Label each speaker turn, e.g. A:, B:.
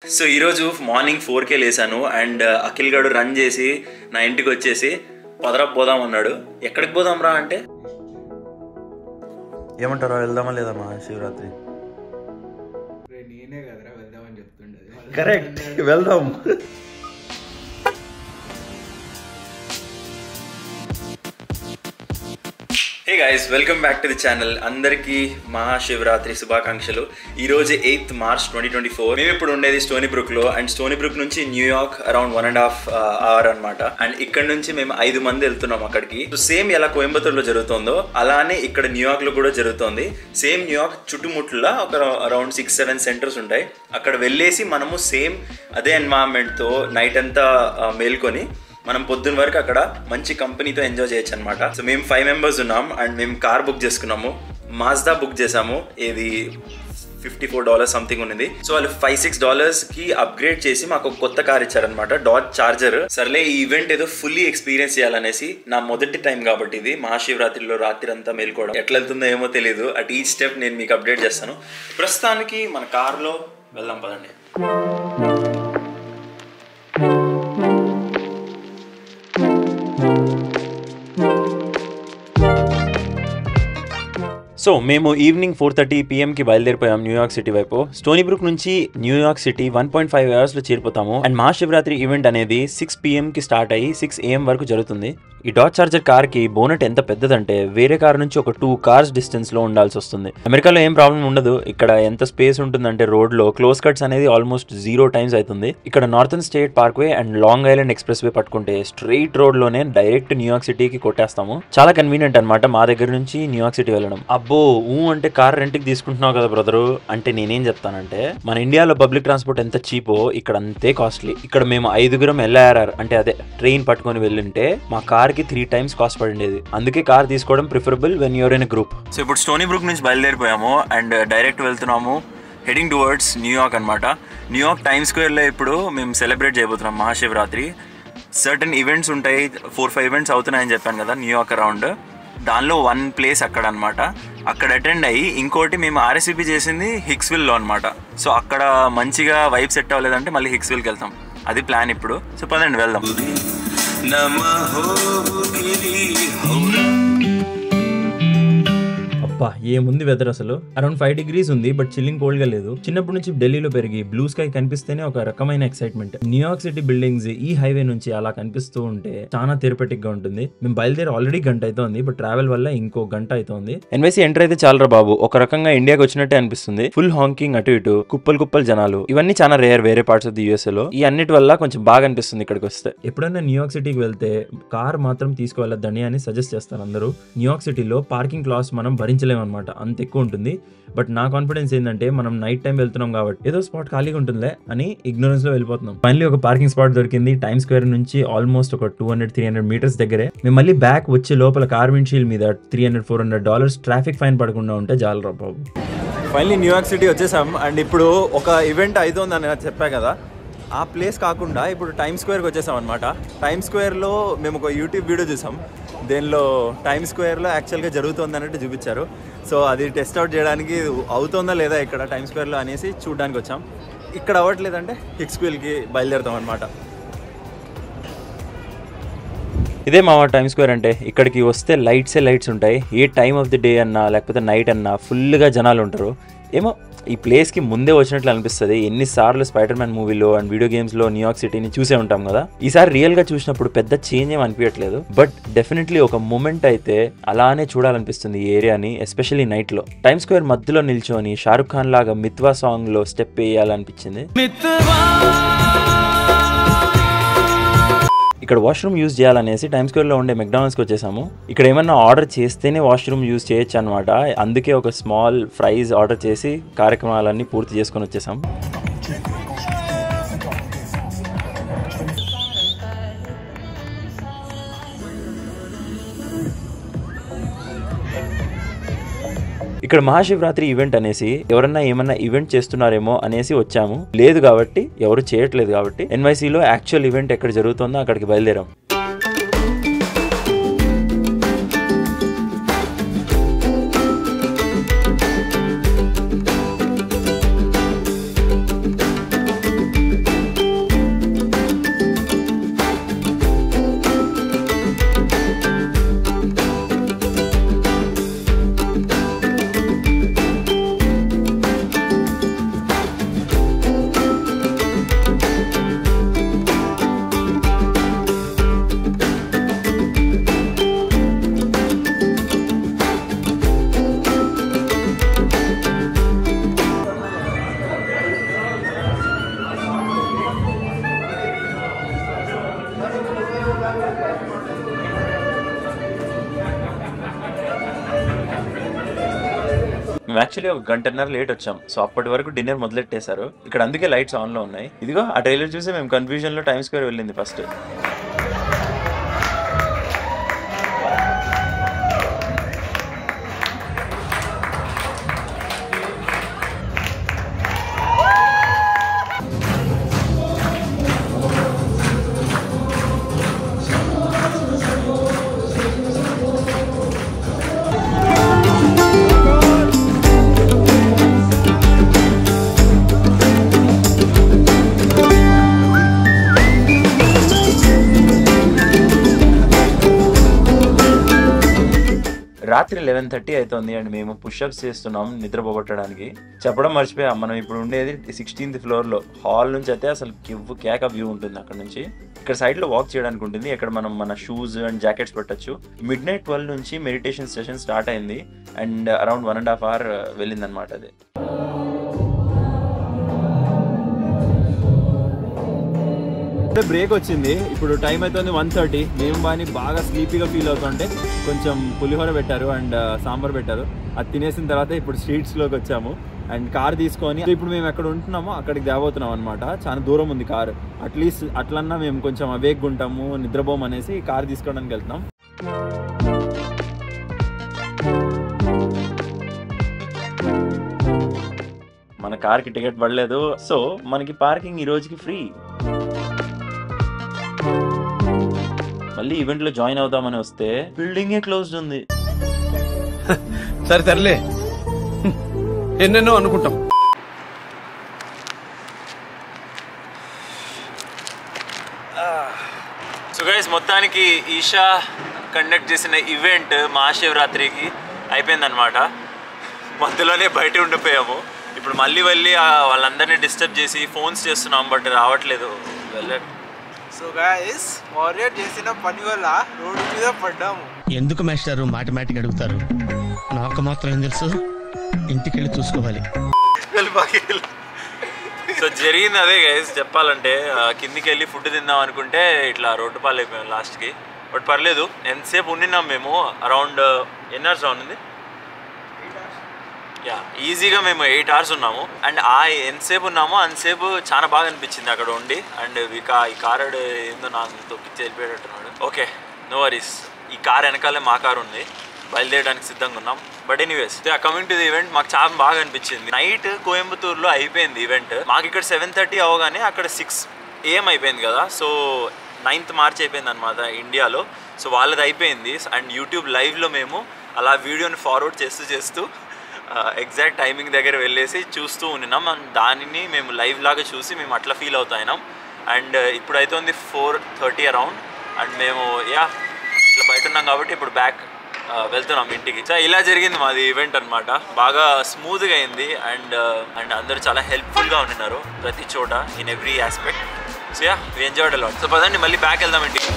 A: So ఈరోజు morning 4కే లేసాను and Akhil గడు run చేసి నా ఇంటికి వచ్చేసి పదరా పోదాం అన్నాడు. ఎక్కడికి పోదాం రా అంటే
B: ఏమంటారా, వెళ్దామా లేదా మహాశివరాత్రి?
C: నేనే కదరా వెళ్దామని చెప్తుండేది.
B: కరెక్ట్, వెళ్దాం.
A: Hey guys, welcome back to the channel. అందరికీ మహాశివరాత్రి శుభాకాంక్షలు. ఈరోజు 8th March 2024. మేము ఇప్పుడు ఉండేది స్టోనీ బ్రూక్లో అండ్ స్టోనీ బ్రూక్ నుంచి న్యూయార్క్ అరౌండ్ 1.5 hour అనమాట. అండ్ ఇక్కడ నుంచి మేము 5 మంది వెళ్తున్నాం అక్కడికి. సో సేమ్ ఎలా కోయంబత్తూర్లో జరుగుతుందో అలానే ఇక్కడ న్యూయార్క్లో కూడా జరుగుతుంది. సేమ్ న్యూయార్క్ చుట్టుముట్ల ఒక అరౌండ్ 6-7 సెంటర్స్ ఉంటాయి. అక్కడ వెళ్ళేసి మనము సేమ్ అదే ఎన్వైరన్మెంట్తో నైట్ అంతా మేల్కొని మనం పొద్దున్న వరకు అక్కడ మంచి కంపెనీతో ఎంజాయ్ చేయొచ్చు అనమాట. సో మేము 5 members ఉన్నాం అండ్ మేము కార్ బుక్ చేసుకున్నాము. మాజ్దా బుక్ చేసాము. ఇది $54 సంథింగ్ ఉన్నది. సో వాళ్ళు $5-6 అప్గ్రేడ్ చేసి మాకు కొత్త కార్ ఇచ్చారనమాట, డాజ్ చార్జర్. సర్లే, ఈ ఈవెంట్ ఏదో ఫుల్లీ ఎక్స్పీరియన్స్ చేయాలనేసి నా మొదటి టైం కాబట్టి ఇది మహాశివరాత్రిలో రాత్రి అంతా మేల్కోవడం. ఎట్లా వెళ్తుందో ఏమో తెలియదు. అట్ ఈ స్టెప్ నేను మీకు అప్డేట్ చేస్తాను. ప్రస్తుతానికి మన కార్లో వెళ్దాం పదండి. సో మేము ఈవినింగ్ 4:30 PM బయలుదేరిపోయాం న్యూయార్క్ సిటీ వైపు. స్టోనీ బ్రూక్ నుంచి న్యూయార్క్ సిటీ 1.5 hours చేరిపోతాము. అండ్ మహాశివరాత్రి ఈవెంట్ అనేది 6 PM స్టార్ట్ అయ్యి 6 AM వరకు జరుగుతుంది. ఈ డాజ్ చార్జర్ కార్ కి బోనెట్ ఎంత పెద్దదంటే వేరే కార్ నుంచి ఒక 2 cars డిస్టెన్స్ లో ఉండాల్సి వస్తుంది. అమెరికాలో ఏం ప్రాబ్లం ఉండదు. ఇక్కడ ఎంత స్పేస్ ఉంటుందంటే రోడ్ లో క్లోజ్ కట్స్ అనేది ఆల్మోస్ట్ 0 times అవుతుంది. ఇక్కడ northern state parkway and long island express way పట్టుకుంటే స్ట్రైట్ రోడ్ లోనే డైరెక్ట్ న్యూయార్క్ సిటీకి కొట్టేస్తాము. చాలా కన్వీనియంట్ అనమాట మా దగ్గర నుంచి న్యూయార్క్ సిటీ వెళ్ళడం. అబ్బో అంటే కార్ రెంట్కి తీసుకుంటున్నావు కదా బ్రదరు అంటే నేనేం చెప్తానంటే, మన ఇండియాలో పబ్లిక్ ట్రాన్స్పోర్ట్ ఎంత చీపో ఇక్కడ అంతే కాస్ట్లీ. ఇక్కడ మేము 5 LRR అంటే అదే ట్రైన్ పట్టుకొని వెళ్ళుంటే మా కార్ కి 3 times కాస్ట్ పడిండేది. అందుకే కార్ తీసుకోవడం preferable when you're in a group. So ఇప్పుడు స్టోనీ బ్రూక్ నుంచి బయలుదేరిపోయాము అండ్ డైరెక్ట్ వెళ్తున్నాము హెడింగ్ టువర్డ్స్ న్యూయార్క్ అనమాట. న్యూయార్క్ టైమ్ స్క్వేర్లో ఇప్పుడు మేము సెలబ్రేట్ చేయబోతున్నాం మహాశివరాత్రి. సర్టన్ ఈవెంట్స్ ఉంటాయి, 4-5 ఈవెంట్స్ అవుతున్నాయని చెప్పాను కదా న్యూయార్క్ అరౌండ్. దానిలో 1 place అక్కడ అనమాట. అక్కడ అటెండ్ అయ్యి ఇంకోటి మేము RSVP చేసింది హిక్స్విల్లో అనమాట. సో అక్కడ మంచిగా వైబ్ సెట్ అవ్వలేదంటే మళ్ళీ హిక్స్విల్కి వెళ్తాం. అది ప్లాన్ ఇప్పుడు. సో పదండి వెళ్దాం.
B: అబ్బా ఏముంది వెదర్ అసలు. అరౌండ్ 5 degrees ఉంది, బట్ చిల్లింగ్ కోల్డ్ గా లేదు. చిన్నప్పటి నుంచి ఢిల్లీలో పెరిగి బ్లూ స్కై కనిపిస్తేనే ఒక రకమైన ఎక్సైట్మెంట్. న్యూయార్క్ సిటీ బిల్డింగ్స్ ఈ హైవే నుంచి అలా కనిపిస్తూ ఉంటే చాలా థెరపెటిక్ గా ఉంటుంది. మేము బయలుదేరి ఆల్రెడీ గంట అవుతోంది, బట్ ట్రావెల్ వల్ల ఇంకో గంట అవుతోంది. NYC ఎంటర్ అయితే చాలరా బాబు, ఒక రకంగా ఇండియాకి వచ్చినట్టే అనిపిస్తుంది. ఫుల్ హాంకింగ్ అటు ఇటు, కుప్పలు జనాలు. ఇవన్నీ చాలా రేర్ వేరే పార్ట్స్ ఆఫ్ ది USA లో. ఈ అన్నిటి వల్ల కొంచెం బాగా అనిపిస్తుంది ఇక్కడికి వస్తే. ఎప్పుడైనా న్యూయార్క్ సిటీకి వెళ్తే కార్ మాత్రం తీసుకువెళ్ళద్దని అని సజెస్ట్ చేస్తారు అందరూ. న్యూయార్క్ సిటీలో పార్కింగ్ లాస్ మనం భరించలేమన్నమాట, అంత ఎక్కువ ఉంటుంది. బట్ నా కాన్ఫిడెన్స్ ఏంటంటే మనం నైట్ టైం వెళ్తున్నాం కాబట్టి ఏదో స్పాట్ ఖాళీగా ఉంటుందిలే అని ఇగ్నోరెన్స్ లో వెళ్ళిపోతున్నాం. ఫైనలీ ఒక పార్కింగ్ స్పాట్ దొరికింది. టైమ్ స్క్వేర్ నుంచి ఆల్మోస్ట్ ఒక 200-300 meters దగ్గరే. మేము మళ్ళీ బ్యాక్ వచ్చే లోపల కార్ విండ్షీల్డ్ మీద $300-400 ట్రాఫిక్ ఫైన్ పడకుండా ఉంటే చాలు బాబు.
A: ఫైనలీ న్యూయార్క్ సిటీ వచ్చేసాం అండ్ ఇప్పుడు ఒక ఈవెంట్ అవుతుందని చెప్పా కదా, ఆ ప్లేస్ కాకుండా ఇప్పుడు టైమ్ స్క్వేర్కి వచ్చేసాం అనమాట. టైమ్ స్క్వేర్లో మేము ఒక యూట్యూబ్ వీడియో చూసాం. దేనిలో టైమ్ స్క్వేర్లో యాక్చువల్గా జరుగుతుంది అన్నట్టు చూపించారు. సో అది టెస్ట్ అవుట్ చేయడానికి అవుతుందా లేదా ఇక్కడ టైమ్ స్క్వేర్లో అనేసి చూడడానికి వచ్చాం. ఇక్కడ అవ్వట్లేదంటే హిక్స్విల్కి బయలుదేరుతాం అనమాట. ఇదే మా టైమ్ స్క్వేర్ అంటే. ఇక్కడికి వస్తే లైట్స్ ఉంటాయి. ఏ టైమ్ ఆఫ్ ది డే అన్నా లేకపోతే నైట్ అన్నా ఫుల్గా జనాలు ఉంటారు. ఏమో ఈ ప్లేస్కి ముందే వచ్చినట్లు అనిపిస్తుంది. ఎన్నిసార్లు స్పైడర్-మ్యాన్ మూవీలో అండ్ వీడియో గేమ్స్లో న్యూయార్క్ సిటీని చూసే ఉంటాం కదా. ఈసారి రియల్గా చూసినప్పుడు పెద్ద చేంజ్ ఏం అనిపించట్లేదు, బట్ డెఫినెట్లీ ఒక మూమెంట్ అయితే అలానే చూడాలనిపిస్తుంది ఈ ఏరియాని, ఎస్పెషల్లీ నైట్లో. టైమ్ స్క్వేర్ మధ్యలో నిల్చొని షారుఖ్ ఖాన్ లాగా మిత్వా సాంగ్లో స్టెప్ వేయాలనిపించింది. ఇక్కడ వాష్రూమ్ యూజ్ చేయాలనేసి టైమ్ స్క్వేర్లో ఉండే మెక్డానల్డ్స్కి వచ్చేసాము. ఇక్కడ ఏమన్నా ఆర్డర్ చేస్తేనే వాష్రూమ్ యూజ్ చేయొచ్చు అనమాట. అందుకే ఒక స్మాల్ ఫ్రైస్ ఆర్డర్ చేసి కార్యక్రమాలన్నీ పూర్తి చేసుకొని వచ్చేసాం. ఇక్కడ మహాశివరాత్రి ఈవెంట్ అనేసి ఎవరన్నా ఏమన్నా ఈవెంట్ చేస్తున్నారేమో అనేసి వచ్చాము. లేదు కాబట్టి, ఎవరు చేయట్లేదు కాబట్టి NYCలో యాక్చువల్ ఈవెంట్ ఎక్కడ జరుగుతుందో అక్కడికి బయలుదేరాం. మేము యాక్చువల్లీ ఒక గంటన్నర లేట్ వచ్చాం. సో అప్పటి వరకు డిన్నర్ మొదలెట్టేశారు ఇక్కడ, అందుకే లైట్స్ ఆన్ లో ఉన్నాయి. ఇదిగో ఆ ట్రైలర్ చూసి మేము కన్ఫ్యూజన్ లో టైమ్ స్క్వేర్ వెళ్ళింది ఫస్ట్. రాత్రి 11:30 అవుతుంది అండ్ మేము పుషప్స్ చేస్తున్నాం నిద్రపోగొట్టడానికి. చెప్పడం మర్చిపోయాం, మనం ఇప్పుడు ఉండేది 16th ఫ్లోర్లో. హాల్ నుంచి అయితే అసలు కేక వ్యూ ఉంటుంది అక్కడ నుంచి. ఇక్కడ సైడ్లో వాక్ చేయడానికి ఉంటుంది, ఇక్కడ మనం మన షూస్ అండ్ జాకెట్స్ పెట్టచ్చు. midnight 12 నుంచి మెడిటేషన్ సెషన్ స్టార్ట్ అయింది అండ్ అరౌండ్ 1.5 hour వెళ్ళిందనమాట అది.
B: బ్రేక్ వచ్చింది, ఇప్పుడు టైం అవుతుంది 1:30. మేము బాగా స్లీపీగా ఫీల్ అవుతుంటే కొంచెం పులిహోర పెట్టారు అండ్ సాంబార్ పెట్టారు. అది తినేసిన తర్వాత ఇప్పుడు స్ట్రీట్స్లోకి వచ్చాము అండ్ కార్ తీసుకొని ఇప్పుడు మేము ఎక్కడ ఉంటున్నామో అక్కడికి తేబోతున్నాం అనమాట. చాలా దూరం ఉంది కారు, అట్లీస్ట్ అట్లన్నా మేము కొంచెం అవేగ్గా ఉంటాము, నిద్రపోము అనేసి కార్ తీసుకోవడానికి వెళ్తున్నాం.
A: మన కార్కి టికెట్ పడలేదు, సో మనకి పార్కింగ్ ఈ రోజుకి ఫ్రీ. మళ్ళీ ఈవెంట్ లో జాయిన్ అవుదామని వస్తే బిల్డింగే క్లోజ్డ్ ఉంది.
C: సరే సర్లే, ఎన్నెన్నో అనుకుంటాం.
A: సో గైస్, మొత్తానికి ఈషా కండక్ట్ చేసిన ఈవెంట్ మహాశివరాత్రికి అయిపోయిందనమాట. మధ్యలోనే బయట ఉండిపోయాము. ఇప్పుడు మళ్ళీ వాళ్ళందరినీ డిస్టర్బ్ చేసి ఫోన్స్ చేస్తున్నాం, బట్ రావట్లేదు.
D: సో గైస్, వారియర్ చేసిన పని వల్ల రోడ్డు మీద పడ్డాము.
E: ఎందుకు మాస్టారు మాటమాటిక్ అడుగుతారు? నాకు మాత్రం ఏం తెలుసు, ఇంటికి వెళ్ళి చూసుకోవాలి.
A: సో జరిగింది అదే గైస్. చెప్పాలంటే కిందికి వెళ్ళి ఫుడ్ తిందాం అనుకుంటే ఇట్లా రోడ్డు పాలు అయిపోయాం లాస్ట్కి. బట్ పర్లేదు, ఎంతసేపు ఉండినాం మేము, అరౌండ్ ఎన్ని అవర్స్ ఉంది? ఈజీగా మేము 8 hours ఉన్నాము. అండ్ ఎంతసేపు ఉన్నామో అంతసేపు చాలా బాగా అనిపించింది అక్కడ ఉండి. అండ్ ఈ కారు ఏందో నాకు తొక్కిచ్చి వెళ్ళిపోయేటట్టున్నాడు. Okay, no worries. ఈ కార్ వెనకాలే మా కారు ఉంది, బయలుదేరడానికి సిద్ధంగా ఉన్నాం. But anyways, coming to the event, మాకు చాలా బాగా అనిపించింది. నైట్ కోయంబత్తూరులో అయిపోయింది ఈవెంట్. మాకు ఇక్కడ 7:30 అవగానే అక్కడ 6 AM అయిపోయింది కదా. సో 9th March అయిపోయింది అనమాట ఇండియాలో. సో వాళ్ళది అయిపోయింది అండ్ యూట్యూబ్ లైవ్లో మేము అలా వీడియోని ఫార్వర్డ్ చేస్తూ ఎగ్జాక్ట్ టైమింగ్ దగ్గర వెళ్ళేసి చూస్తూ ఉన్నాం. దానిని మేము లైవ్ లాగా చూసి మేము అట్లా ఫీల్ అవుతాయినాం. అండ్ ఇప్పుడైతే ఉంది 4:30 అరౌండ్. అండ్ మేము ఇట్లా బయట ఉన్నాం కాబట్టి ఇప్పుడు బ్యాక్ వెళ్తున్నాం ఇంటికి. సో ఇలా జరిగింది మాది ఈవెంట్ అనమాట. బాగా స్మూత్గా అయింది అండ్ అందరూ చాలా హెల్ప్ఫుల్గా ఉండినారు ప్రతి చోట, in every aspect. So we enjoyed a lot. So పదండి మళ్ళీ బ్యాక్ వెళ్దాం ఇంటికి.